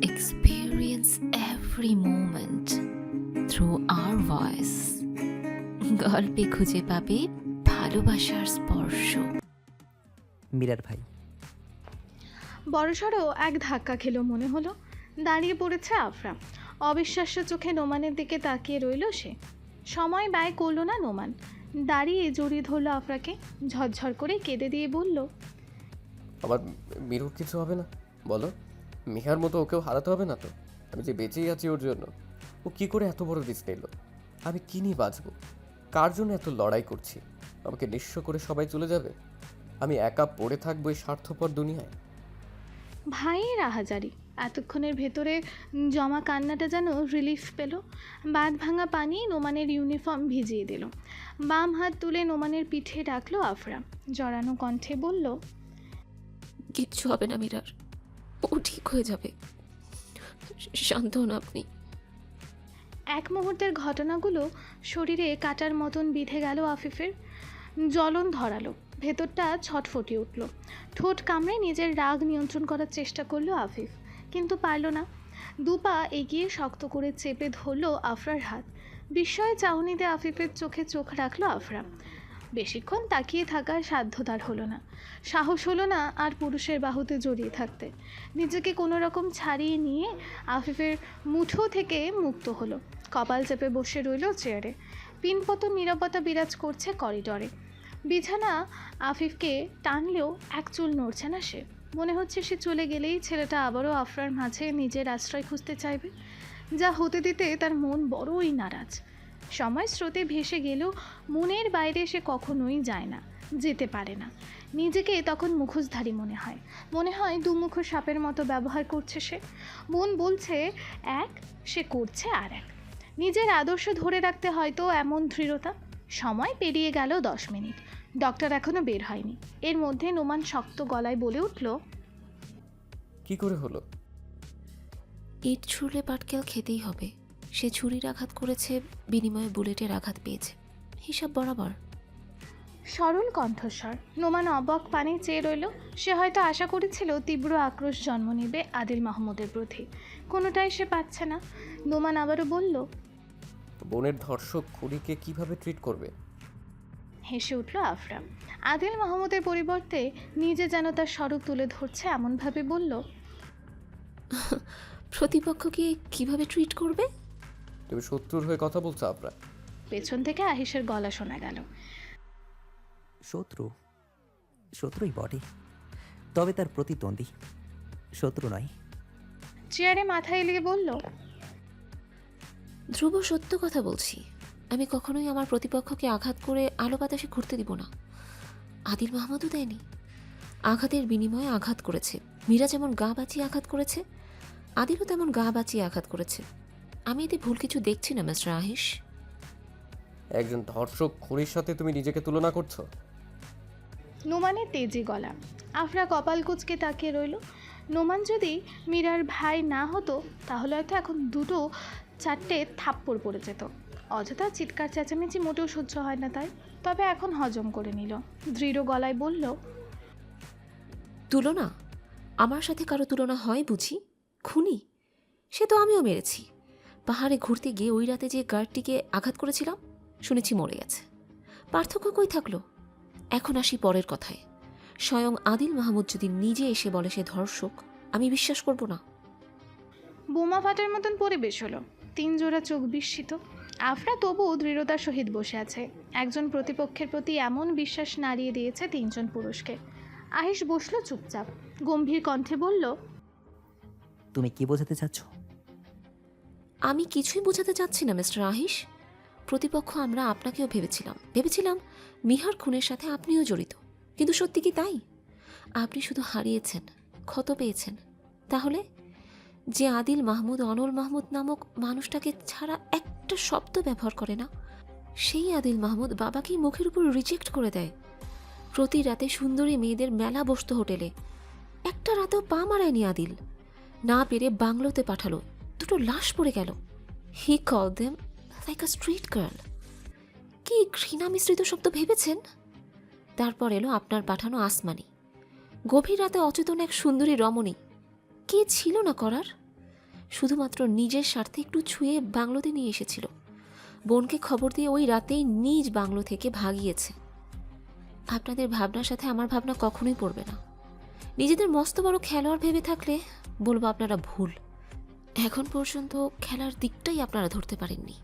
experience every moment through our voice. গল্পে খুঁজে পাবে ভালোবাসার স্পর্শ। মীরার ভাই বড়সড় এক ধাক্কা খেলো মনে হলো। দাঁড়িয়ে পড়েছে আফরা, অবিশ্বাস্য চোখে নোমানের দিকে তাকিয়ে রইল সে। সময় ব্যয় করলো না নোমান, দাঁড়িয়ে জড়িয়ে ধরলো আফরাকে, ঝরঝর করে কেঁদে দিয়ে বলল, আমার মিরুর কিছু হবে না? বলো, মিহার মতো ওকেও হারাতে হবে না তো? আমি যে বেঁচেই আছি ওর জন্য। ও কি করে এত বড় রিস্ক নিল? আমি কি নিয়ে বাঁচবো? কার জন্য এত লড়াই করছি? আমাকে নিঃস্ব করে সবাই চলে যাবে? আমি একা পড়ে থাকবো এই স্বার্থপর দুনিয়ায়? ভাইয়ের আহাজারি। এতক্ষণের ভেতরে জমা কান্নাটা যেন রিলিফ পেল। বাঁধ ভাঙা পানি নোমানের ইউনিফর্ম ভিজিয়ে দিল। বাম হাত তুলে নোমানের পিঠে ডাকলো আফরা, জড়ানো কণ্ঠে বলল, কিচ্ছু হবে না মীরার, ও ঠিক হয়ে যাবে, শান্ত হন আপনি। এক মুহূর্তের ঘটনাগুলো শরীরে কাটার মতন বিঁধে গেল আফিফের। জ্বলন ধরালো, ভেতরটা ছটফটিয়ে উঠল। ঠোঁট কামড়ে নিজের রাগ নিয়ন্ত্রণ করার চেষ্টা করলো আফিফ, কিন্তু পারল না। দুপা এগিয়ে শক্ত করে চেপে ধরল আফরার হাত। বিস্ময় চাউনিতে আফিফের চোখে চোখ রাখলো আফরা। বেশিক্ষণ তাকিয়ে থাকার সাধ্য তার হলো না, সাহস হলো না আর পুরুষের বাহুতে জড়িয়ে থাকতে। নিজেকে কোনো রকম ছাড়িয়ে নিয়ে আফিফের মুঠো থেকে মুক্ত হলো। কপাল চেপে বসে রইল চেয়ারে। পিনপতন নীরবতা বিরাজ করছে করিডরে। বিছানা আফিফকে টানলেও এক চুল নড়ছে না সে। মনে হচ্ছে সে চলে গেলেই ছেলেটা আবারও আফরার মাঝে নিজের আশ্রয় খুঁজতে চাইবে, যা হতে দিতে তার মন বড়ই নারাজ। সময় স্রোতে ভেসে গেলেও মনের বাইরে সে কখনোই যায় না, যেতে পারে না। নিজেকে তখন মুখোশধারী মনে হয়, মনে হয় দুমুখ সাপের মতো ব্যবহার করছে সে। মন বলছে এক, সে করছে আর এক। নিজের আদর্শ ধরে রাখতে হয়তো এমন দৃঢ়তা। সময় পেরিয়ে গেল 10 মিনিট, ডক্টর এখনো বের হয়নি। এর মধ্যে নোমান শক্ত গলায় বলে উঠল, কি করে হলো? ইট ছুঁড়লে পাটকেল খেতেই হবে। সে ছুরির আঘাত করেছে, বিনিময়ে বুলেটের আঘাত পেয়েছে, হিসাব বরাবর। সরল কণ্ঠস্বর। নোমান অবাক পানে চেয়ে রইল। সে হয়তো আশা করেছিল তীব্র আক্রোশ জন্ম নেবে আদিল মাহমুদের প্রতি, কোনোটাই সে পাচ্ছে না। নোমান আবারও বলল, বোনের ধর্ষক খুনিকে কিভাবে ট্রিট করবে? হেসে উঠল আফরা। আদিল মাহমুদের পরিবর্তে নিজে যেন তার স্বরূপ তুলে ধরছে এমনভাবে বলল, প্রতিপক্ষকে কিভাবে ট্রিট করবে? তুমি শত্রুর হয়ে কথা বলছো আপনার? পেছন থেকে আহিসের গলা শোনা গেল, শত্রুই বটে, তবে তার প্রতিদ্বন্দ্বী, শত্রু নয়। চেয়ারে মাথা এলিয়ে বলল, ধ্রুব, সত্য কথা বলছি। আমি কখনোই আমার প্রতিপক্ষকে আঘাত করে আলো বাতাসে ঘুরতে দিব না। আদিল মাহমুদও দেয়নি। আঘাতের বিনিময়ে আঘাত করেছে। মীরা যেমন গা বাঁচিয়ে আঘাত করেছে, আদিলও তেমন গা বাঁচিয়ে আঘাত করেছে। আমি এতে ভুল কিছু দেখছি না মিস্টার আহিস। একজন ধর্ষক খুনির সাথে তুমি নিজেকে তুলনা করছো? নোমানের তেজি গলা। আফরা কপাল কুঁচকে তাকিয়ে রইল। নোমান যদি মীরার ভাই না হতো তাহলে হয়তো এখন দুটো চারটে থাপ্পড় পড়ে যেত। অযথা চিৎকার চেঁচামেচি মোটেও সহ্য হয় না তাই, তবে এখন হজম করে নিল। দৃঢ় গলায় বলল, তুলনা? আমার সাথে কারো তুলনা হয় বুঝি? খুনি সে তো আমিও মেরেছি। পাহাড়ে ঘুরতে গিয়ে ওই রাতে যে গার্ডটিকে আঘাত করেছিলাম, শুনেছি মরে গেছে। পার্থক্য কই থাকলো? এখন আসি পরের কথায়। স্বয়ং আদিল মাহমুদ যদি নিজে এসে বলে সে ধর্ষক, আমি বিশ্বাস করব না। বোমা ফাটার মতন পরিবেশ হলো। 3 জোড়া চোখ বিস্মিত। আফরা তবুও দৃঢ়তার সহিত বসে আছে। একজন প্রতিপক্ষের প্রতি এমন বিশ্বাস নাড়িয়ে দিয়েছে 3 জন পুরুষকে। আহিস বসল চুপচাপ, গম্ভীর কণ্ঠে বলল, তুমি কি বোঝাতে চাচ্ছ? আমি কিছুই বোঝাতে চাচ্ছি না মিস্টার আহিস। প্রতিপক্ষ আমরা আপনাকেও ভেবেছিলাম মিহার খুনের সাথে আপনিও জড়িত। কিন্তু সত্যি কি তাই? আপনি শুধু হারিয়েছেন, ক্ষত পেয়েছেন। তাহলে যে আদিল মাহমুদ অনল মাহমুদ নামক মানুষটাকে ছাড়া একটা শব্দ ব্যবহার করে না, সেই আদিল মাহমুদ বাবাকেই মুখের উপর রিজেক্ট করে দেয়। প্রতি রাতে সুন্দরী মেয়েদের মেলা বসত হোটেলে, একটা রাতেও পা মারায়নি আদিল। না পেরে বাংলোতে পাঠালো, 2টো লাশ পড়ে গেল। হি কল দেম লাইক আ স্ট্রিট গার্ল। কি ঘৃণা মিশ্রিত শব্দ ভেবেছেন? তারপর এলো আপনার পাঠানো আসমানি। গভীর রাতে অচেতন এক সুন্দরী রমণী। কি ছিল না করার? শুধুমাত্র নিজের স্বার্থে একটু ছুঁয়ে বাংলোতে নিয়ে এসেছিল। বোনকে খবর দিয়ে ওই রাতেই নিজ বাংলো থেকে ভাগিয়েছে। আপনাদের ভাবনার সাথে আমার ভাবনা কখনোই পড়বে না। নিজেদের মস্ত বড় খেলোয়াড় ভেবে থাকলে বলবো আপনারা ভুল। এখন পর্যন্ত খেলার দিকটাই আপনারা ধরতে পারেননি।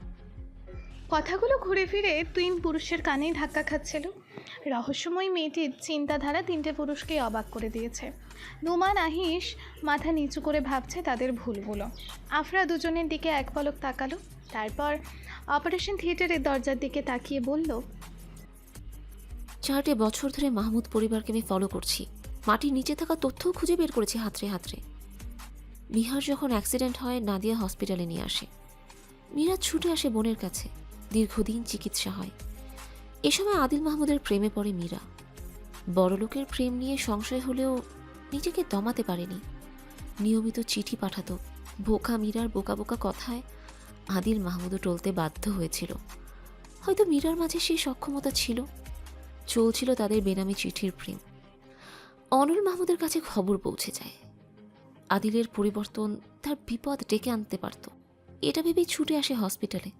কথাগুলো ঘুরে ফিরে তিন পুরুষের কানেই ধাক্কা খাচ্ছিল। রহস্যময় মেয়েটির চিন্তাধারা তিনটে পুরুষকেই অবাক করে দিয়েছে। নোমান আহিস মাথা নিচু করে ভাবছে তাদের ভুলগুলো। আফরা দুজনের দিকে এক পলক তাকালো, তারপর অপারেশন থিয়েটারের দরজার দিকে তাকিয়ে বলল, 4টে বছর ধরে মাহমুদ পরিবারকে আমি ফলো করছি। মাটির নিচে থাকা তথ্যও খুঁজে বের করেছি হাতড়ে হাতড়ে। মিহার যখন অ্যাক্সিডেন্ট হয় নাদিয়া হসপিটালে নিয়ে আসে। মীরা ছুটে আসে বোনের কাছে। দীর্ঘদিন চিকিৎসা হয়। এ সময় আদিল মাহমুদের প্রেমে পড়ে মীরা। বড়লোকের প্রেম নিয়ে সংশয় হলেও নিজেকে দমাতে পারেনি। নিয়মিত চিঠি পাঠাতো। বোকা মীরার বোকা বোকা কথায় আদিল মাহমুদও টলতে বাধ্য হয়েছিল। হয়তো মীরার মাঝে সেই সক্ষমতা ছিল। চলছিল তাদের বেনামি চিঠির প্রেম। অনল মাহমুদের কাছে খবর পৌঁছে যায়। আদিলের পরিবর্তন তার বিপদ ডেকে আনতে পারত। এটা ভেবেই ছুটে আসে হসপিটালে।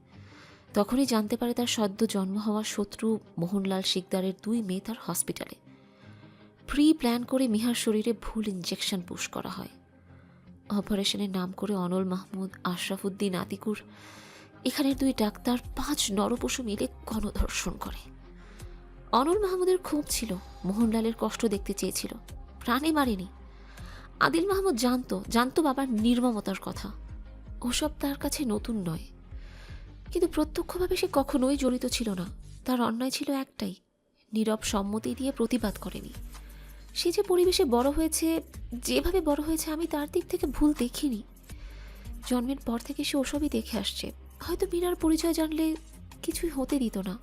তখনই জানতে পারে তার সদ্য জন্ম হওয়া শত্রু মোহনলাল শিকদারের 2 মেয়ে তার হসপিটালে। প্রি প্ল্যান করে মিহার শরীরে ভুল ইঞ্জেকশন পুশ করা হয়। অপারেশনের নাম করে অনল মাহমুদ, আশরাফুদ্দিন, আতিকুর এখানের 2 ডাক্তার 5 নরপশু মিলে গণধর্ষণ করে। অনল মাহমুদের ক্ষোভ ছিল, মোহনলালের কষ্ট দেখতে চেয়েছিল, প্রাণে মারেনি। আদিল মাহমুদ জানতো বাবার নির্মমতার কথা। ওসব তার কাছে নতুন নয়, কিন্তু প্রত্যক্ষভাবে সে কখনোই জড়িত ছিল না। তার অন্যায় ছিল একটাই, নীরব সম্মতি দিয়ে প্রতিবাদ করেনি। সে যে পরিবেশে বড় হয়েছে, যেভাবে বড় হয়েছে, আমি তার দিক থেকে ভুল দেখিনি। জন্মের পর থেকে সে ওসবই দেখে আসছে। হয়তো মীরার পরিচয় জানলে কিছুই হতে দিত না।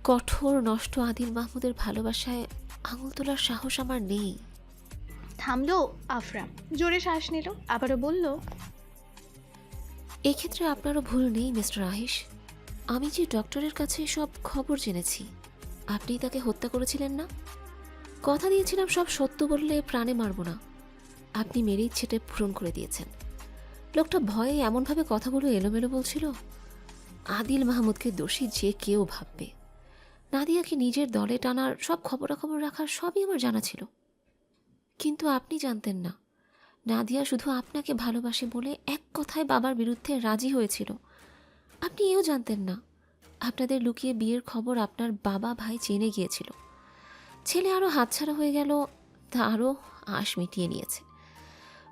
কঠোর নষ্ট আদিল মাহমুদের ভালোবাসায় আঙুল তোলার সাহস আমার নেই। থামলো আফরা, জোরে শ্বাস নিল, আবারও বলল, এক্ষেত্রে আপনারও ভুল নেই মিস্টার আহিস। আমি যে ডক্টরের কাছে সব খবর জেনেছি, আপনি তাকে হত্যা করেছিলেন না? কথা দিয়েছিলাম সব সত্য বললে প্রাণে মারব না। আপনি মেরে ইচ্ছেটা পূরণ করে দিয়েছেন। লোকটা ভয়ে এমনভাবে কথাগুলো এলোমেলো বলছিল। আদিল মাহমুদকে দোষী যে কেউ ভাববে। নাদিয়াকে নিজের দলে টানার, সব খবরাখবর রাখার সবই আমার জানা ছিল। কিন্তু আপনি জানতেন না, নাদিয়া শুধু আপনাকে ভালোবাসে বলে এক কথায় বাবার বিরুদ্ধে রাজি হয়েছিল। আপনি এও জানতেন না, আপনাদের লুকিয়ে বিয়ের খবর আপনার বাবা ভাই জেনে গিয়েছিল। ছেলে আরও হাতছাড়া হয়ে গেল, তা আরও আশ মিটিয়ে নিয়েছে।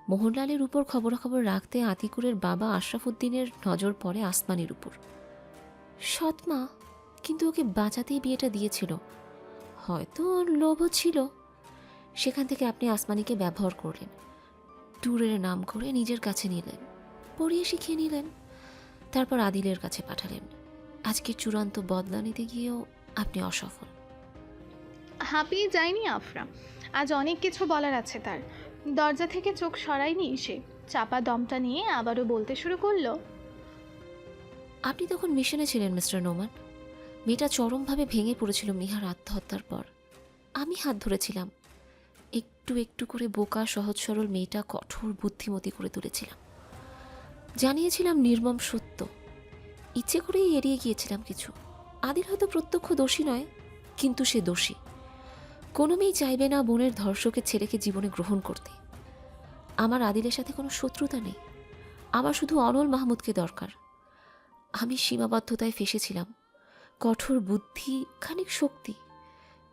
মোহনলালের উপর খবরাখবর রাখতে আতিকুরের বাবা আশরাফুদ্দিনের নজর পড়ে আসমানির উপর। সৎমা, কিন্তু ওকে বাঁচাতেই বিয়েটা দিয়েছিল। হয়তো ওর লোভও ছিল। সেখান থেকে আপনি আসমানিকে ব্যবহার করলেন, ট্যুরের নাম করে নিজের কাছে নিলেন, পড়িয়ে শিখিয়ে নিলেন, তারপর আদিলের কাছে পাঠালেন। আজকে চূড়ান্ত বদলা নিতে গিয়েও আপনি অসফল। হাঁপিয়ে যায়নি আফরা, আজ অনেক কিছু বলার আছে তার। দরজা থেকে চোখ সরায়নি সে, চাপা দমটা নিয়ে আবারও বলতে শুরু করলো, আপনি তখন মিশনে ছিলেন মিস্টার নোমান। মেয়েটা চরমভাবে ভেঙে পড়েছিল মিহার আত্মহত্যার পর। আমি হাত ধরেছিলাম। একটু একটু করে বোকা সহজ সরল মেয়েটা কঠোর বুদ্ধিমতী করে তুলেছিলাম। জানিয়েছিলাম নির্মম সত্য। ইচ্ছে করেই এড়িয়ে গিয়েছিলাম কিছু। আদিল হয়তো প্রত্যক্ষ দোষী নয়, কিন্তু সে দোষী। কোনো মেয়ে চাইবে না বোনের ধর্ষকের ছেলেকে জীবনে গ্রহণ করতে। আমার আদিলের সাথে কোনো শত্রুতা নেই। আমার শুধু অনল মাহমুদকে দরকার। আমি সীমাবদ্ধতায় ফেসেছিলাম। কঠোর বুদ্ধি, খানিক শক্তি,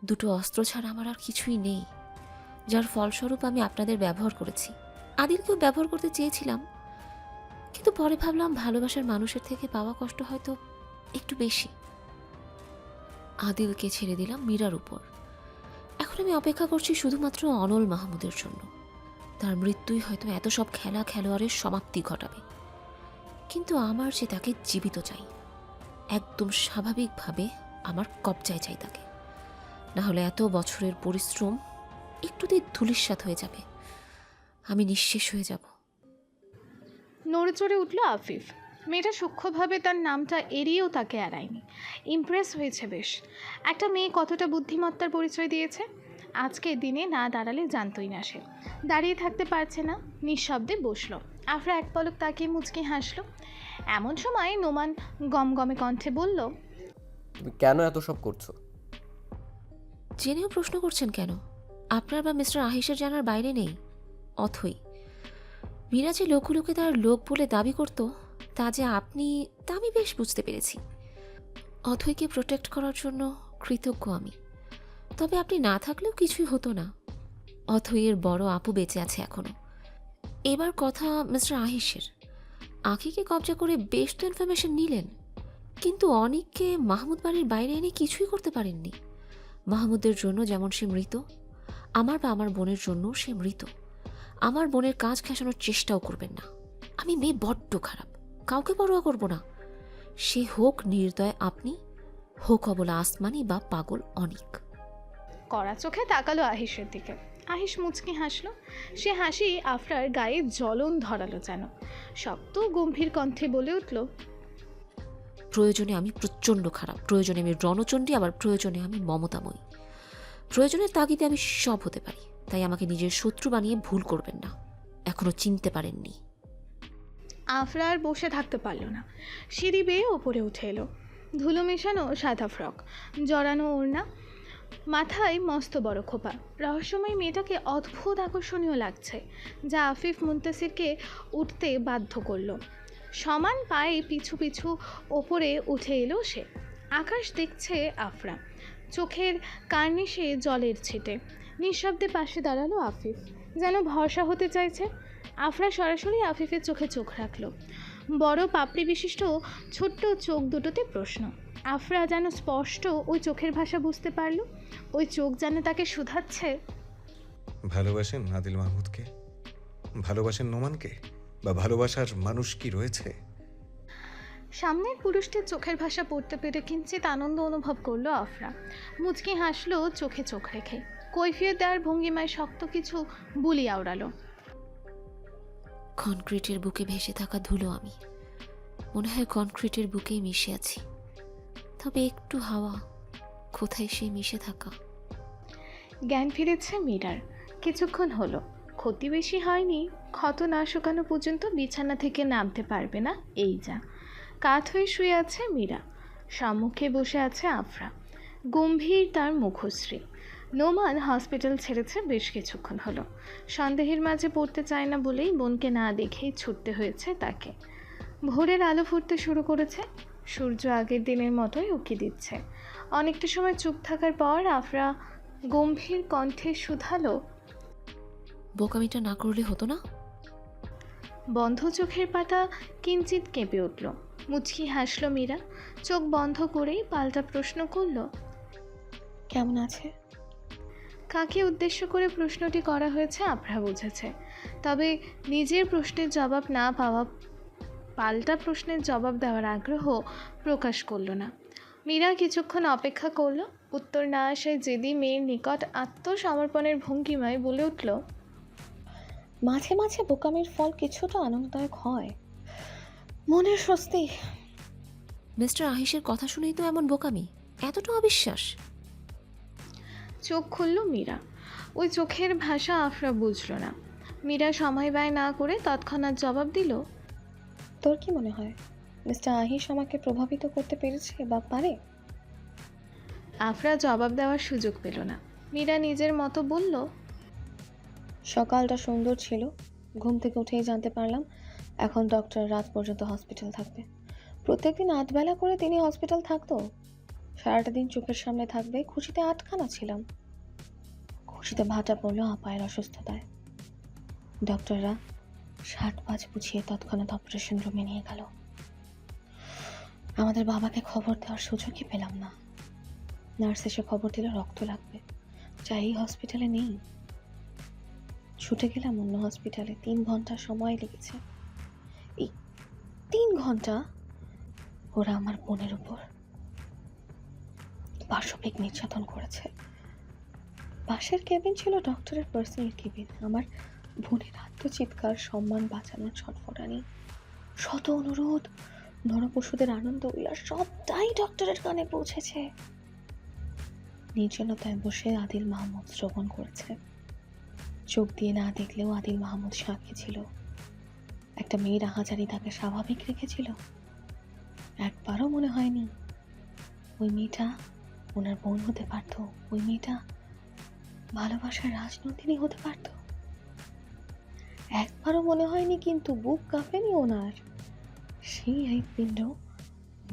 2টো অস্ত্র ছাড়া আমার আর কিছুই নেই, যার ফলস্বরূপ আমি আপনাদের ব্যবহার করেছি। আদিলকেও ব্যবহার করতে চেয়েছিলাম, কিন্তু পরে ভাবলাম ভালোবাসার মানুষের থেকে পাওয়া কষ্ট হয়তো একটু বেশি। আদিলকে ছেড়ে দিলাম মীরার উপর। এখন আমি অপেক্ষা করছি শুধুমাত্র অনল মাহমুদের জন্য। তার মৃত্যুই হয়তো এত সব খেলোয়াড়ের সমাপ্তি ঘটাবে। কিন্তু আমার যে তাকে জীবিত চাই, একদম স্বাভাবিকভাবে আমার কবজায় চাই তাকে। না হলে এত বছরের পরিশ্রম একটুতেই ধূলিসাৎ হয়ে যাবে, আমি নিঃশেষ হয়ে যাব। নড়ে চড়ে উঠল আফিফ। মেয়েটা সূক্ষ্মভাবে তার নামটা এড়িয়েও তাকে এড়ায়নি। ইমপ্রেস হয়েছে বেশ। একটা মেয়ে কতটা বুদ্ধিমত্তার পরিচয় দিয়েছে। আজকে দিনে না দাঁড়ালে জানতই না সে। দাঁড়িয়ে থাকতে পারছে না, নিঃশব্দে বসলো। আফরা এক পলক তাকিয়ে মুচকি হাসলো। এমন সময় নোমান গমগমে কণ্ঠে বলল, তুমি কেন এত সব করছো? জেনেও প্রশ্ন করছেন কেন? আপনার বা মিস্টার আহিসের জানার বাইরে নেই। অথই, মীরা যে লোকগুলোকে তার লোক বলে দাবি করত তা যে আপনি, তা আমি বেশ বুঝতে পেরেছি। অথইকে প্রোটেক্ট করার জন্য কৃতজ্ঞ আমি। তবে আপনি না থাকলেও কিছুই হতো না। অথইয়ের বড় আপু বেঁচে আছে এখনো। এবার কথা মিস্টার আহিসের। আঁখিকে কবজা করে বেশ তো ইনফরমেশন নিলেন, কিন্তু অনিককে মাহমুদ বাড়ির বাইরে এনে কিছুই করতে পারেননি। মাহমুদের জন্য যেমন সে মৃত, আমার বা আমার বোনের জন্য সে মৃত। আমার বোনের কাজ খেসানোর চেষ্টাও করবেন না। আমি মেয়ে বড্ড খারাপ, কাউকে পরোয়া করব না। সে হোক নির্দয় আপনি, হোক অবলা আসমানি বা পাগল অনিক। কড়া চোখে তাকালো আহিসের দিকে। আহিস মুচকি হাসলো। সে হাসি আফরার গায়ে জ্বলন ধরালো যেন। শক্ত গম্ভীর কণ্ঠে বলে উঠল, প্রয়োজনে আমি প্রচণ্ড খারাপ, প্রয়োজনে আমি রণচণ্ডী, আবার প্রয়োজনে আমি মমতাময়ী। প্রয়োজনের তাগিদে আমি সব হতে পারি, তাই আমাকে নিজের শত্রু বানিয়ে ভুল করবেন না। এখনো চিনতে পারেননি। আফরা আর বসে থাকতে পারল না। সিঁড়ি বেয়ে ওপরে উঠে এলো। ধুলো মেশানো সাদা ফ্রক, জড়ানো ওড়না, মাথায় মস্ত বড় খোপা। রহস্যময় মেয়েটাকে অদ্ভুত আকর্ষণীয় লাগছে, যা আফিফ মুনতাসিরকে উঠতে বাধ্য করলো। সমান পায়ে পিছু পিছু ওপরে উঠে এলো সে। আকাশ দেখছে আফরা, চোখের কার্নিশে জলের ছিটে। নিঃশব্দে পাশে দাঁড়ালো আফিফ, যেন ভরসা হতে চাইছে। আফরা সরাসরি আফিফের চোখে চোখ রাখলো। বড় পাপড়ি বিশিষ্ট ছোট্ট চোখ দুটোতে প্রশ্ন। আফরা যেন স্পষ্ট ওই চোখের ভাষা বুঝতে পারল। ওই চোখ যেন তাকে শুধাচ্ছে, ভালোবাসেন আদিল মাহমুদকে? ভালোবাসেন নোমানকে? বা ভালোবাসার মানুষ কি রয়েছে? সামনের পুরুষটির চোখের ভাষা পড়তে পেরে কিঞ্চিত আনন্দ অনুভব করলো আফরা। মুচকি হাসলো চোখে চোখ রেখে। কৈফিয়ত দেওয়ার ভঙ্গিমায় শক্ত কিছু বুলি আওড়ালো। কনক্রিটের বুকে ভেসে থাকা ধুলো আমি। মনে হয় কনক্রিটের বুকেই মিশে আছি। তবে একটু হাওয়া, কোথায় সেই মিশে থাকা? জ্ঞান ফিরেছে মীরার। কিছুক্ষণ হলো, ক্ষতি বেশি হয়নি। ক্ষত না শুকানো পর্যন্ত বিছানা থেকে নামতে পারবে না, এই যা। কাত হয়ে শুয়ে আছে মীরা, সম্মুখে বসে আছে আফরা। গম্ভীর তার মুখশ্রী। নোমান হসপিটাল ছেড়েছে বেশ কিছুক্ষণ হলো। সন্দেহের মাঝে পড়তে চায় না বলেই বোনকে না দেখেই ছুটতে হয়েছে তাকে। ভোরের আলো ফুটতে শুরু করেছে। সূর্য আগের দিনের মতোই উকি দিচ্ছে। অনেকটা সময় চুপ থাকার পর আফরা গম্ভীর কণ্ঠে শুধালো, বোকামিটা না করলে হতো না? বন্ধ চোখের পাতা কিঞ্চিত কেঁপে উঠল। মুচকি হাসল মীরা। চোখ বন্ধ করেই পাল্টা প্রশ্ন করল, কেমন আছে? কাকে উদ্দেশ্য করে প্রশ্নটি করা হয়েছে আফরা বুঝেছে। তবে নিজের প্রশ্নের জবাব না পাওয়া পাল্টা প্রশ্নের জবাব দেওয়ার আগ্রহ প্রকাশ করল না। মীরা কিছুক্ষণ অপেক্ষা করল। উত্তর না আসায় জেদি মেয়ের নিকট আত্মসমর্পণের ভঙ্গিমায় বলে উঠল, মাঝে মাঝে বোকামির ফল কিছুটা আনন্দদায়ক হয়, মনের স্বস্তি। মিস্টার আহিসের কথা শুনেই তো এমন বোকামি, এতটা অবিশ্বাস? চোখ খুলল মীরা। ওই চোখের ভাষা আফরা বুঝল না। মীরা সময় ব্যয় না করে তৎক্ষণাৎ জবাব দিল, তোর কি মনে হয় মিস্টার আহিস আমাকে প্রভাবিত করতে পেরেছে বা পারে? আফরা জবাব দেওয়ার সুযোগ পেল না। মীরা নিজের মতো বলল, সকালটা সুন্দর ছিল, ঘুম থেকে উঠেই জানতে পারলাম এখন ডক্টর রাত পর্যন্ত হসপিটাল থাকবে। প্রত্যেকদিন 8 বেলা করে তিনি হসপিটাল থাকতো, সারাটা দিন চোখের সামনে থাকবে। খুশিতে আটখানা ছিলাম। খুশিতে ভাটা পড়লো আপায়ের অসুস্থতায়। ডক্টররা 7-5 বুঝিয়ে তৎক্ষণাৎ অপারেশন রুমে নিয়ে গেল। আমাদের বাবাকে খবর দেওয়ার সুযোগই পেলাম না। নার্স এসে খবর দিল রক্ত লাগবে, যা এই হসপিটালে নেই। ছুটে গেলাম অন্য হসপিটালে। 3 ঘন্টা সময় লেগেছে। এই 3 ঘন্টা ওরা আমার বোনের উপর পাশবিক নির্যাতন করেছে। পাশের কেবিন ছিল ডক্টরের পার্সোনাল কেবিন। আমার বোনের আত্মচিৎকার, সম্মান বাঁচানোর ছটফটানি, শত অনুরোধ, নরপশুদের আনন্দ উল্লাস সবটাই ডক্টরের কানে পৌঁছেছে। নির্জনতায় বসে আদিল মাহমুদ শ্রবণ করেছে। চোখ দিয়ে না দেখলেও আদিল মাহমুদ সাক্ষী ছিল। একটা মেয়ের আহাজারি তাকে স্বাভাবিক রেখেছিল। একবারও মনে হয়নি ওই মেয়েটা ওনার বোন হতে পারত, ওই মেয়েটা ভালোবাসার রাজনন্দিনী হতে পারত। একবারও মনে হয়নি কিন্তু বুক কাঁপেনি ওনার। সেই হৃৎপিণ্ড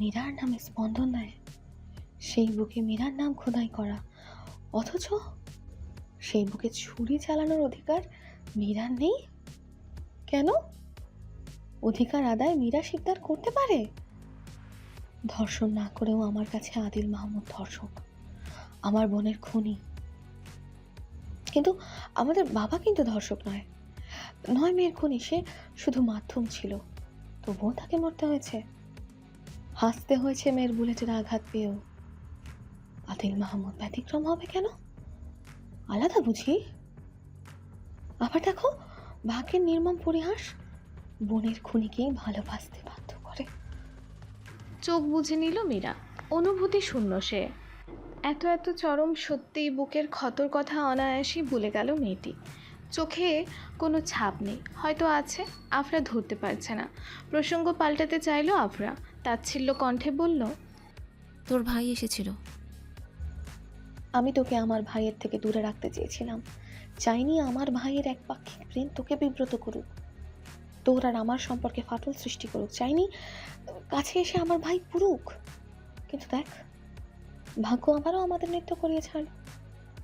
মীরার নামে স্পন্দন দেয়, সেই বুকে মীরার নাম খোদাই করা, অথচ সেই বুকে ছুরি চালানোর অধিকার মীরার নেই। কেন? অধিকার আদায় মীরা শিকদার করতে পারে। ধর্ষণ না করেও আমার কাছে আদিল মাহমুদ ধর্ষক, আমার বোনের খুনি। কিন্তু আমাদের বাবা কিন্তু ধর্ষক নয়, নয় মেয়ের খুনি, সে শুধু মাধ্যম ছিল। তবুও তাকে মরতে হয়েছে, হাসতে হয়েছে মেয়ের বুলেটের আঘাত পেয়েও। আদিল মাহমুদ ব্যতিক্রম হবে কেন? আলাদা বুঝি? আবার দেখো, ভাগ্যের নির্মম পরিহাস বোনের খুনিকেই ভালোবাসতে বাধ্য করে। চোখ বুজে নিল মীরা। অনুভূতি শূন্য সে। এত এত চরম সত্যি বুকের ক্ষতর কথা অনায়াসেই ভুলে গেল মেয়েটি। চোখে কোনো ছাপ নেই, হয়তো আছে, আফরা ধরতে পারছে না। প্রসঙ্গ পাল্টাতে চাইল আফরা, তাচ্ছিল্য কণ্ঠে বলল, তোর ভাই এসেছিল। আমি তোকে আমার ভাইয়ের থেকে দূরে রাখতে চেয়েছিলাম। চাইনি আমার ভাইয়ের একপাক্ষিক প্রেম তোকে বিব্রত করুক, তোর আর আমার সম্পর্কে ফাটল সৃষ্টি করুক। চাইনি কাছে এসে আমার ভাই পুরুক। কিন্তু দেখ, ভাগ্য আবারও আমাদের নৃত্য করিয়ে ছাড়ল।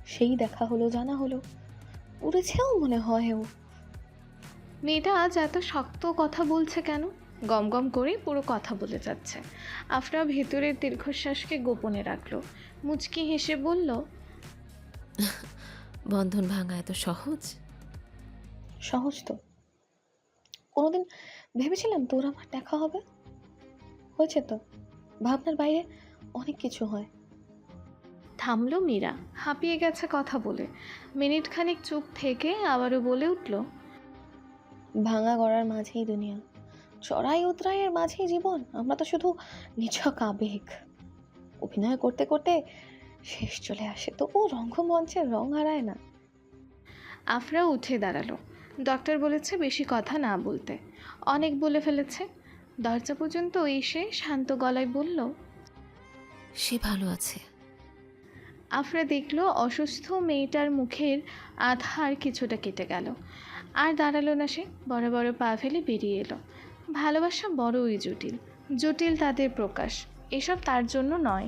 সেই দেখা হলো, জানা হলো, উড়েছেও মনে হয় ও। মেয়েটা আজ এত শক্ত কথা বলছে কেন? গম গম করে পুরো কথা বলে যাচ্ছে। আফরা ভেতরের দীর্ঘশ্বাসকে গোপনে রাখলো। মুচকি হেসে বলল, বন্ধন ভাঙা এত সহজ? সহজ তো। কোনোদিন ভেবেছিলাম তোর আমার দেখা হবে? হয়েছে তো। ভাবনার বাইরে অনেক কিছু হয়। থামলো মীরা, হাঁপিয়ে গেছে কথা বলে। মিনিট খানিক চুপ থেকে আবারও বলে উঠল, ভাঙা গড়ার মাঝেই দুনিয়া, চড়াই উতরাইয়ের মাঝেই জীবন। আমরা তো শুধু নিছক আবেগ। অভিনয় করতে করতে শেষ চলে আসে, তো ও রঙ্গমঞ্চের রং হারায় না। আফরা উঠে দাঁড়ালো। ডক্টর বলেছে বেশি কথা না বলতে, অনেক বলে ফেলেছে। দরজা পর্যন্ত এসে শান্ত গলায় বলল, সে ভালো আছে। আফরা দেখল অসুস্থ মেয়েটার মুখের আধার কিছুটা কেটে গেল। আর দাঁড়ালো না সে, বড় বড় পা ফেলে বেরিয়ে এলো। ভালোবাসা বড়ই জটিল, জটিল তাদের প্রকাশ। এসব তার জন্য নয়।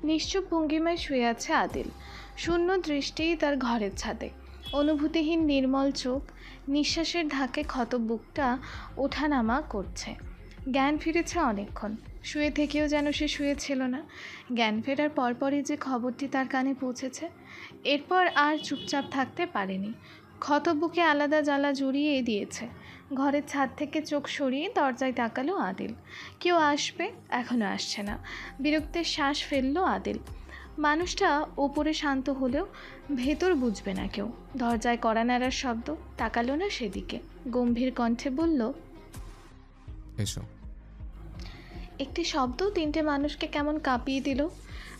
নিশ্চুপ ভঙ্গিমায় শুয়ে আছে আদিল, শূন্য দৃষ্টি তার ঘরের ছাদে। অনুভূতিহীন নির্মল চোখ, নিঃশ্বাসের ধাক্কে ক্ষত বুকটা ওঠানামা করছে। জ্ঞান ফিরেছে অনেকক্ষণ, শুয়ে থেকেও যেন সে শুয়েছিল না। জ্ঞান ফেরার পরপরই যে খবরটি তার কানে পৌঁছেছে, এরপর আর চুপচাপ থাকতে পারেনি। ক্ষত বুকে আলাদা জ্বালা জুড়িয়ে দিয়েছে। ঘরের ছাদ থেকে চোখ সরিয়ে দরজায় তাকালো আদিল। কেউ আসবে, এখনও আসছে না। বিরক্তের শ্বাস ফেললো আদিল। মানুষটা ওপরে শান্ত হলেও ভেতর বুঝবে না কেউ। দরজায় কড়া নাড়ার শব্দ, তাকালো না সেদিকে। গম্ভীর কণ্ঠে বলল, এসো। একটি শব্দ তিনটে মানুষকে কেমন কাঁপিয়ে দিল।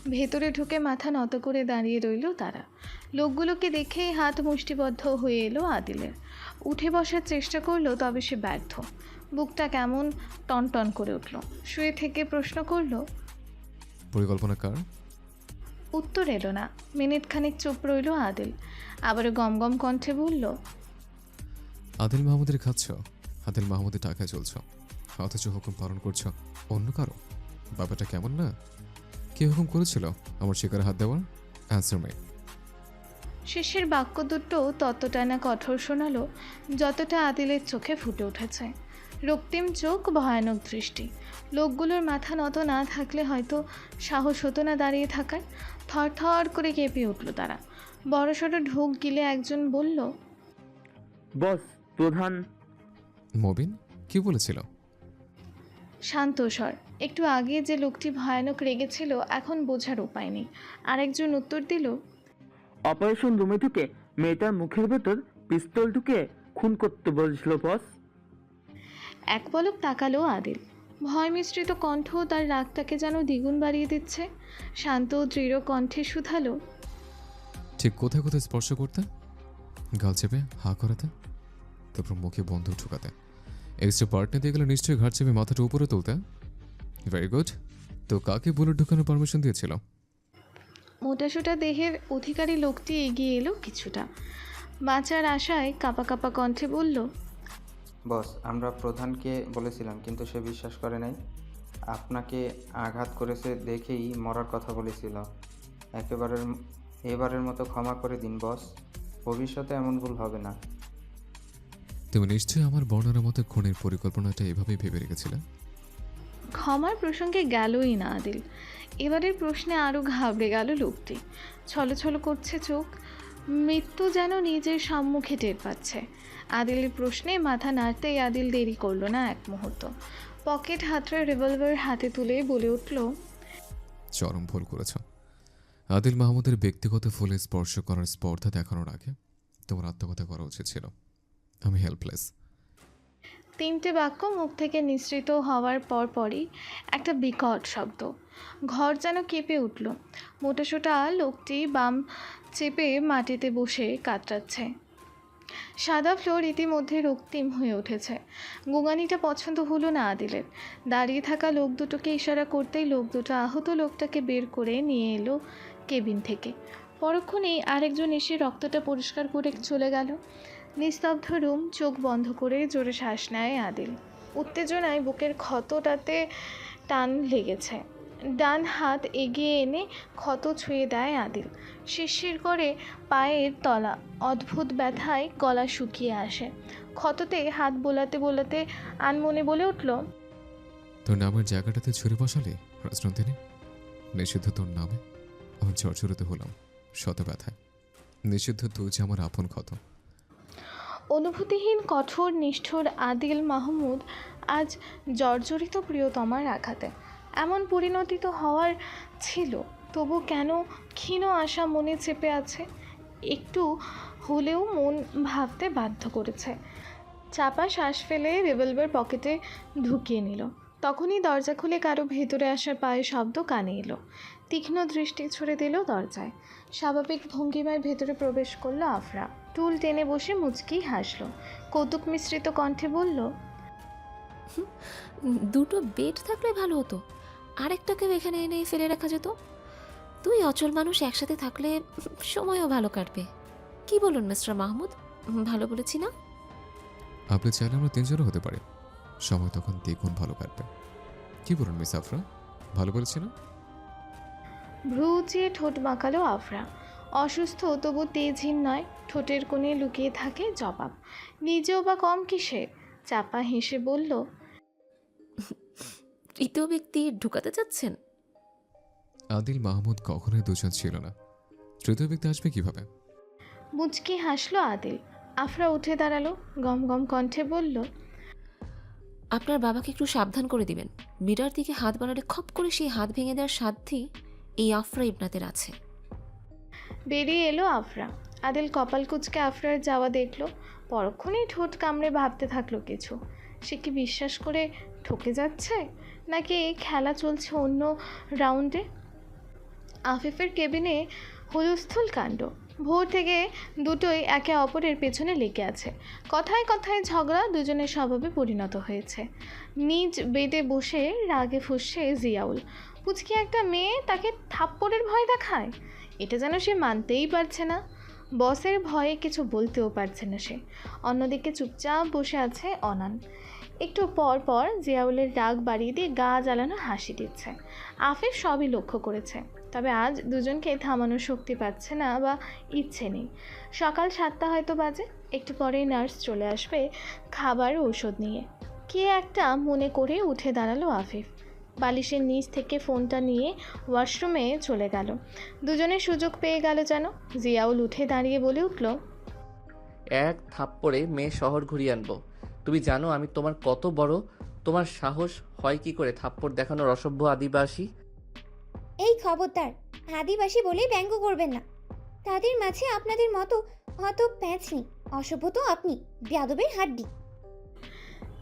ভেতরে ঢুকে মাথা নত করে দাঁড়িয়ে রইল তারা। লোকগুলোকে দেখেই হাত মুষ্টিবদ্ধ হয়ে এলো আদিলের। উঠে বসার চেষ্টা করলো, তবে সে ব্যর্থ। বুকটা কেমন টনটন করে উঠল। শুয়ে থেকে প্রশ্ন করলো, পরিকল্পনা কার? উত্তর এলো না। মিনিট খানিক চুপ রইল আদিল। আবারও গমগম কণ্ঠে বলল, আদিল মাহমুদের খাচ্ছ, আদিল মাহমুদের টাকায় চলছ, অথচ হুকুম পালন করছ অন্য কারো। ব্যাপারটা কেমন না? কে হুকুম করেছিল আমার শিকারে হাত দেওয়ার? Answer me. শেষের বাক্য দুটো ততটা না কঠোর শোনালো যতটা আদিলের চোখে ফুটে উঠেছে। রক্তিম চোখ, ভয়ানক দৃষ্টি। লোকগুলোর মাথা নত না থাকলে হয়তো সাহস হতো না দাঁড়িয়ে থাকার। থর থর করে কেঁপে উঠল তারা। বড়সড় ঢোক গিলে একজন বলল, বস, প্রধান। মবিন কি বলেছিল? শান্ত স্বর। একটু আগে যে লোকটি ভয়ানক রেগেছিল, এখন বোঝার উপায় নেই। আরেকজন উত্তর দিল, অপারেশন রুমে ঢুকে মেয়েটার মুখের ভেতর পিস্তল ঢুকে খুন করতে বলেছিল বস। এক পলক তাকালো আদিল। ভয় মিশ্রিত কণ্ঠ তার রাগটাকে যেন দ্বিগুণ বাড়িয়ে দিচ্ছে। শান্ত ও দৃঢ় কণ্ঠে শুধালো, ঠিক কোথায় কোথায় স্পর্শ করতে? গাল চেপে হা করাতে, তারপর মুখে বন্ধ ঠুকাতে, এক্সট্রা পার্টনার দিয়ে গেলে নিশ্চয়ই ঘাট চেপে মাথাটা উপরে তুলতে। Very good. তো কাকে বুলেট ঢুকানোর পারমিশন দিয়েছিল? মোটাসোটা দেহের অধিকারী লোকটি এগিয়ে এলো কিছুটা, বাঁচার আশায় কাঁপা কাঁপা কণ্ঠে বলল, বস, আমরা প্রধানকে বলেছিলাম কিন্তু সে বিশ্বাস করে নাই। আপনাকে আঘাত করেছে দেখেই মরার কথা বলেছিল। এবারের মতো ক্ষমা করে দিন বস, ভবিষ্যতে এমন ভুল হবে না। তুমি নিশ্চয়ই আমার বর্ণনার মতো খুনের পরিকল্পনাটা এভাবেই ভেবে রেখেছিলে। ক্ষমার প্রসঙ্গে গেলই না আদিল। এবারের প্রশ্নে আরও ঘাবড়ে গেল লোকটি। ছলছল করছে চোখ, মৃত্যু যেন নিজের সম্মুখে টের পাচ্ছে। আদিলের প্রশ্নে মাথা নাড়তেই আদিল দেরি করলো না এক মুহূর্ত। পকেট হাতড়ে রিভলভার হাতে তুলে বলে উঠল, চরম ভুল করেছ। আদিল মাহমুদের ব্যক্তিগত ফুলে স্পর্শ করার স্পর্ধা দেখানোর আগে তোমার আত্মকথা করা উচিত ছিল। আমি হেল্পলেস। তিনটে বাক্য মুখ থেকে নিঃসৃত হওয়ার পরপরই একটা বিকট শব্দ। ঘর যেন কেঁপে উঠল। মোটাসোটা লোকটি বাম চেপে মাটিতে বসে কাতরাচ্ছে। সাদা ফ্লোর ইতিমধ্যে রক্তিম হয়ে উঠেছে। গোঙানিটা পছন্দ হলো না আদিলের। দাঁড়িয়ে থাকা লোক দুটোকে ইশারা করতেই লোক দুটো আহত লোকটাকে বের করে নিয়ে এলো কেবিন থেকে। পরক্ষণেই আরেকজন এসে রক্তটা পরিষ্কার করে চলে গেল। নিস্তব্ধ রুম, চোখ বন্ধ করে জোরে শ্বাস নেয় আদিল। উত্তেজনায় বুকের ক্ষতটাতে টান লেগেছে। ডান হাত এগিয়ে এনে ক্ষত ছুঁয়ে দেয় আদিল। শিরশির করে পায়ের তলা, অদ্ভুত ব্যথায় গলা শুকিয়ে আসে। ক্ষততে হাত বোলাতে বোলাতে আনমনে বলে উঠল, তোর নামের জায়গাটাতে ছুরি বসালে রাজনন্দিনী। নিষিদ্ধ তোর নামে আমার ঝরঝরতে হলাম শত ব্যথায়। নিষিদ্ধ তুই যে আমার আপন ক্ষত। অনুভূতিহীন কঠোর নিষ্ঠুর আদিল মাহমুদ আজ জর্জরিত প্রিয়তমার আঘাতে। এমন পরিণতি তো হওয়ার ছিল, তবু কেন ক্ষীণ আশা মনে চেপে আছে। একটু হলেও মন ভাবতে বাধ্য করেছে। চাপা শ্বাস ফেলে রিভলভার পকেটে ঢুকিয়ে নিল। তখনই দরজা খুলে কারো ভেতরে আসার পায়ে শব্দ কানে এলো। তীক্ষ্ণ দৃষ্টি ছুড়ে দিল দরজায়। স্বাভাবিক ভঙ্গিমায় ভেতরে প্রবেশ করলো আফরা। টুল টেনে বসে মুচকি হাসলো। কৌতুক মিশ্রিত কণ্ঠে বলল, দুটো বেড থাকলে ভালো হতো, আরেকটাকেও এখানে এনে ফেলে রাখা যেত। দুই অচল মানুষ একসাথে থাকলে সময়ও ভালো কাটবে। কি বলুন মিস্টার মাহমুদ, ভালো বলেছি না? আপনি চাইলে আমরা তিনজনও হতে পারি, সময় তখন দ্বিগুণ ভালো কাটবে। কি বলুন মিস আফরা, ভালো বলেছি না? ভ্রু চেয়ে ঠোঁট বাঁকালো আফরা। অসুস্থ তবু তেজহীন নয়, ঠোঁটের কোণে লুকিয়ে থাকে জবাব। নিজেও বা কম কিসে? চাপা হেসে বলল, তৃতীয় ব্যক্তি ঢুকাতে চাচ্ছেন? আদিল মাহমুদ কখনোই দুজন ছিল না, তৃতীয় ব্যক্তি আসবে কিভাবে? মুচকি হাসলো আদিল। আফরা উঠে দাঁড়ালো, গম গম কণ্ঠে বলল, আপনার বাবাকে একটু সাবধান করে দিবেন। বিড়ার দিকে হাত বাড়ালে খপ করে সেই হাত ভেঙে দেওয়ার সাধ্যি এই আফরা ইবনাতের আছে। বেরিয়ে এলো আফরা। আদিল কপাল কুঁচকে আফরার যাওয়া দেখলো। পরক্ষণেই ঠোঁট কামড়ে ভাবতে থাকলো কিছু। সে কি বিশ্বাস করে ঠকে যাচ্ছে, নাকি খেলা চলছে অন্য রাউন্ডে? আফিফের কেবিনে হুলস্থুল কাণ্ড। ভোর থেকে দুটোই একে অপরের পেছনে লেগে আছে। কথায় কথায় ঝগড়া দুজনের স্বভাবে পরিণত হয়েছে। নিজ বেডে বসে রাগে ফুঁসছে জিয়াউল। পুচকি একটা মেয়ে তাকে থাপ্পড়ের ভয় দেখায়, এটা যেন সে মানতেই পারছে না। বসের ভয়ে কিছু বলতেও পারছে না সে। অন্যদিকে চুপচাপ বসে আছে অনান। একটু পর পর জিয়াউলের রাগ বাড়িয়ে দিয়ে গা জ্বালানো হাসি দিচ্ছে। আফিফ সবই লক্ষ্য করেছে, তবে আজ দুজনকে থামানোর শক্তি পাচ্ছে না বা ইচ্ছে নেই। সকাল 7টা হয়তো বাজে। একটু পরেই নার্স চলে আসবে খাবার ঔষধ নিয়ে। কে একটা মনে করে উঠে দাঁড়ালো আফিফ। বালিশের নিচ থেকে ফোনটা নিয়ে ওয়াশরুমে চলে গেল। দুজনের সুযোগ পেয়ে গেল যেন। জিয়াউল উঠে দাঁড়িয়ে বলে উঠল, এক থাপ্পড়ে মেয়ে শহর ঘুরিয়ে আনবো। তুমি জানো আমি তোমার কত বড়? তোমার সাহস হয় কি করে থাপ্পড় দেখানোর অসভ্য আদিবাসী? এই খবরদার, আদিবাসী বলেই ব্যঙ্গ করবেন না। তাদের মাঝে আপনাদের মতো অত প্যাঁচ নেই। অসভ্য তো আপনি, বেয়াদবের হাড্ডি।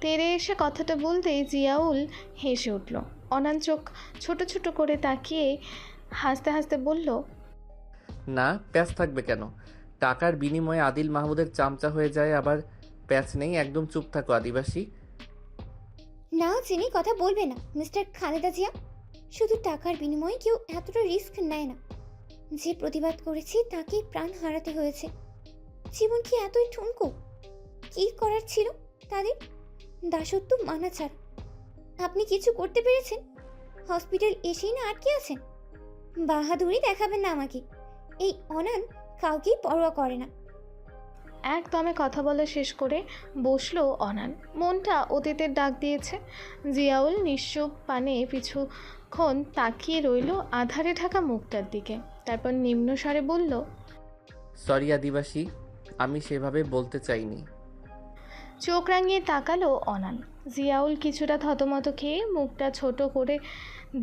তেড়ে এসে কথাটা বলতেই জিয়াউল হেসে উঠল। অনান চোখ ছোট ছোট করে তাকিয়ে হাসতে হাসতে বলল, না, প্যাচ থাকবে কেন? টাকার বিনিময়ে আদিল মাহমুদের চামচা হয়ে যায়, আবার প্যাচ নেই। একদম চুপ থাকো আদিবাসী। না চিনি কথা বলবে না মিস্টার খালেদা জিয়া। শুধু টাকার বিনিময়ে কেউ এতটা রিস্ক নেয় না। যে প্রতিবাদ করেছি তাকেই প্রাণ হারাতে হয়েছে। জীবন কি এতই ঠুনকো? কি করার ছিল তাদের? দাসত্ব মানা ছাড়া। আপনি কিছু করতে পেরেছেন? হসপিটাল এসেই না আটকে আছেন? বাহাদুরি দেখাবেন না আমাকে। এই অনান কাউকেই পরোয়া করে না। একদমে কথা বলা শেষ করে বসলো অনান। মনটা অতীতের ডাক দিয়েছে। জিয়াউল নিশ্চুপ পানে কিছুক্ষণ তাকিয়ে রইল আধারে ঢাকা মুখটার দিকে। তারপর নিম্ন স্বরে বলল, সরি আদিবাসী, আমি সেভাবে বলতে চাইনি। চোখ রাঙিয়ে তাকালো অনান। জিয়াউল কিছুটা থতমত খেয়ে মুখটা ছোট করে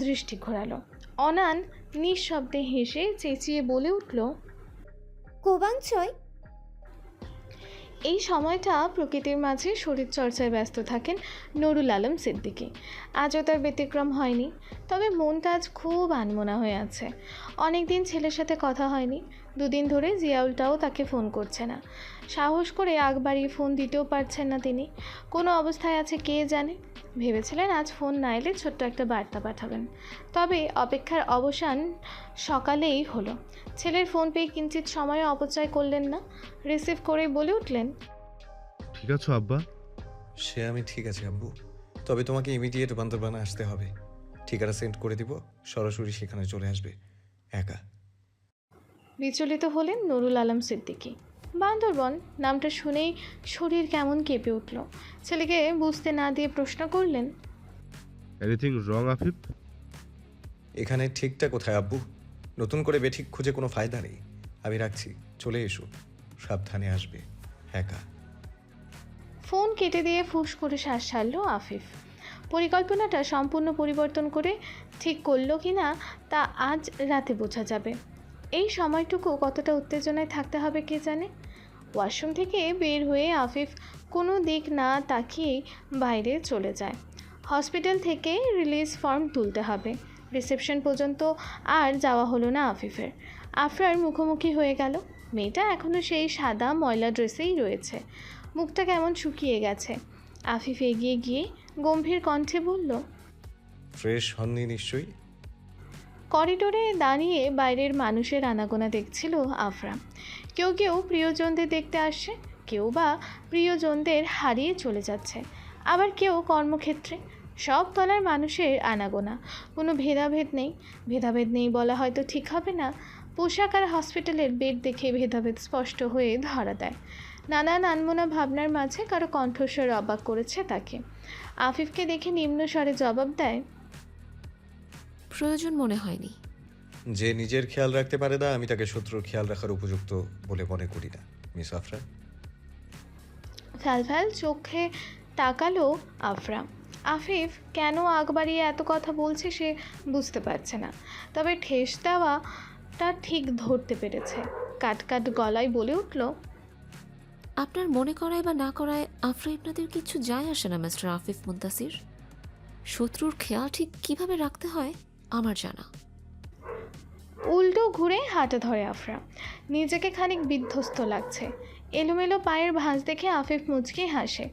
দৃষ্টি ঘোরালো। অনান নিঃশব্দে হেসে চেঁচিয়ে বলে উঠল, কোবাঞ্চয়। এই সময়টা প্রকৃতির মাঝে শরীরচর্চায় ব্যস্ত থাকেন নুরুল আলম সিদ্দিকী। আজও তার ব্যতিক্রম হয়নি। তবে মনটা আজ খুব আনমনা হয়ে আছে। অনেক দিন ছেলের সাথে কথা হয়নি। দুদিন ধরে জিয়াউলটাও তাকে ফোন করছে না। সাহস করে আগ বাড়িয়ে ফোন দিতেও পারছেন না তিনি। কোনো অবস্থায় আছে কে জানে। ভেবেছিলেন আজ ফোন না এলে ছোট্ট একটা বার্তা পাঠাবেন। তবে অপেক্ষার অবসান সকালেই হলো। ছেলের ফোন পেয়ে কিঞ্চিত সময় অপচয় করলেন না। রিসিভ করে বলে উঠলেন, ঠিক আছো আব্বা? সে আমি ঠিক আছে আব্বু, তবে তোমাকে ইমিডিয়েট বান্দরবানে আসতে হবে। ঠিকানা সেন্ড করে দিব, সরাসরি সেখানে চলে আসবে একা। বিচলিত হলেন নুরুল আলম সিদ্দিকী। বান্দরবন নামটা শুনেই শরীর কেমন কেঁপে উঠল। ছেলেকে বুঝতে না দিয়ে প্রশ্ন করলেন, এনিথিং রং আফিফ? এখানে ঠিকটা কোথায় আব্বু? নতুন করে বেঠিক খুঁজে কোনো ফায়দা নেই। আমি রাখছি, চলে এসো, সাবধানে আসবে একা। ফোন কেটে দিয়ে ফুস করে শ্বাস ছাড়ল আফিফ। পরিকল্পনাটা সম্পূর্ণ পরিবর্তন করে ঠিক করলো কি না তা আজ রাতে বোঝা যাবে। এই সময়টুকু কতটা উত্তেজনায় থাকতে হবে কে জানে। ওয়াশরুম থেকে বের হয়ে আফিফ কোনো দিক না তাকিয়েই বাইরে চলে যায়। হসপিটাল থেকে রিলিজ ফর্ম তুলতে হবে। রিসেপশন পর্যন্ত আর যাওয়া হলো না আফিফের। আফরার মুখোমুখি হয়ে গেল। মেয়েটা এখনও সেই সাদা ময়লা ড্রেসেই রয়েছে। মুখটা কেমন শুকিয়ে গেছে। আফিফ এগিয়ে গিয়ে গম্ভীর কণ্ঠে বলল, ফ্রেশ হননি নিশ্চয়ই? করিডোরে দাঁড়িয়ে বাইরের মানুষের আনাগোনা দেখছিল আফরা। কেউ কেউ প্রিয়জনদের দেখতে আসছে, কেউ বা প্রিয়জনদের হারিয়ে চলে যাচ্ছে, আবার কেউ কর্মক্ষেত্রে। সব তলার মানুষের আনাগোনা, কোনো ভেদাভেদ নেই। ভেদাভেদ নেই বলা হয়তো ঠিক হবে না। পোশাক আর হসপিটালের বেড দেখে ভেদাভেদ স্পষ্ট হয়ে ধরা দেয়। নানান আনমনা ভাবনার মাঝে কারো কণ্ঠস্বর অবাক করেছে তাকে। আফিফকে দেখে নিম্ন স্বরে জবাব দেয়, প্রয়োজন মনে হয়নি। যে নিজের খেয়াল রাখতে পারে না, আমি তাকে শত্রুর খেয়াল রাখার উপযুক্ত বলে মনে করি না মিস আফরা। ফ্যাল ফ্যাল চোখে তাকালো আফরা। আফিফ কেন আগ বাড়িয়ে এত কথা বলছে সে বুঝতে পারছে না। তবে ঠেস দেওয়াটা ঠিক ধরতে পেরেছে। কাট গলায় বলে উঠল, আপনার মনে করায় বা না করায় আফরা আপনাদের কিছু যায় আসে না মিস্টার আফিফ মুন্তাসির। শত্রুর খেয়াল ঠিক কিভাবে রাখতে হয় আমার জানা। উল্টো ঘুরে হাঁটা ধরে আফরা। নিজেকে খানিক বিধ্বস্ত লাগছে। এলোমেলো পায়ের ভাঁজ দেখে আফিফ মুচকি হাসে।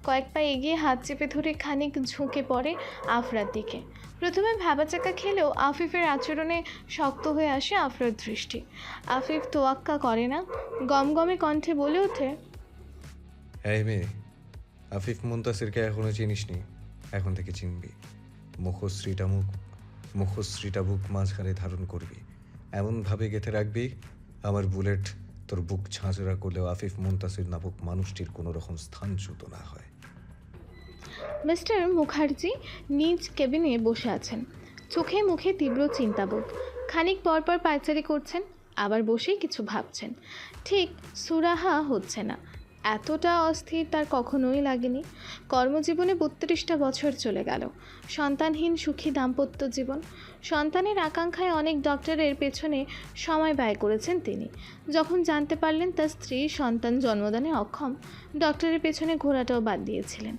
কয়েক পা এগিয়ে হাত চেপে ধরে খানিক ঝুঁকে পড়ে আফরার দিকে। প্রথমে ভাবাচাকা খেলেও আফিফের আচরণে শক্ত হয়ে আসে আফরার দৃষ্টি। আফিফ তোয়াক্কা করে না, গমগমে কণ্ঠে বলে ওঠে, এই মেয়ে, আফিফ মুন্তাসিরকে এখনো চিনিসনি, এখন থেকে চিনবি। মুখশ্রীটা বুক মাঝখানে ধারণ করবি, এমনভাবে গেঁথে রাখবি আমার বুলেট তোর বুক ঝাঁঝরা করলেও আফিফ মুন্তাসির নামক মানুষটির কোনো রকম স্থানচ্যুত না হয়। মিস্টার মুখার্জি নিজ কেবিনে বসে আছেন। চোখে মুখে তীব্র চিন্তাবোধ। খানিক পরপর পায়চারি করছেন, আবার বসেই কিছু ভাবছেন। ঠিক সুরাহা হচ্ছে না। এতটা অস্থির তার কখনোই লাগেনি। কর্মজীবনে 32টা বছর চলে গেল। সন্তানহীন সুখী দাম্পত্য জীবন। সন্তানের আকাঙ্ক্ষায় অনেক ডক্টরের পেছনে সময় ব্যয় করেছেন তিনি। যখন জানতে পারলেন তার স্ত্রী সন্তান জন্মদানে অক্ষম, ডক্টরের পেছনে ঘোরাটাও বাদ দিয়েছিলেন।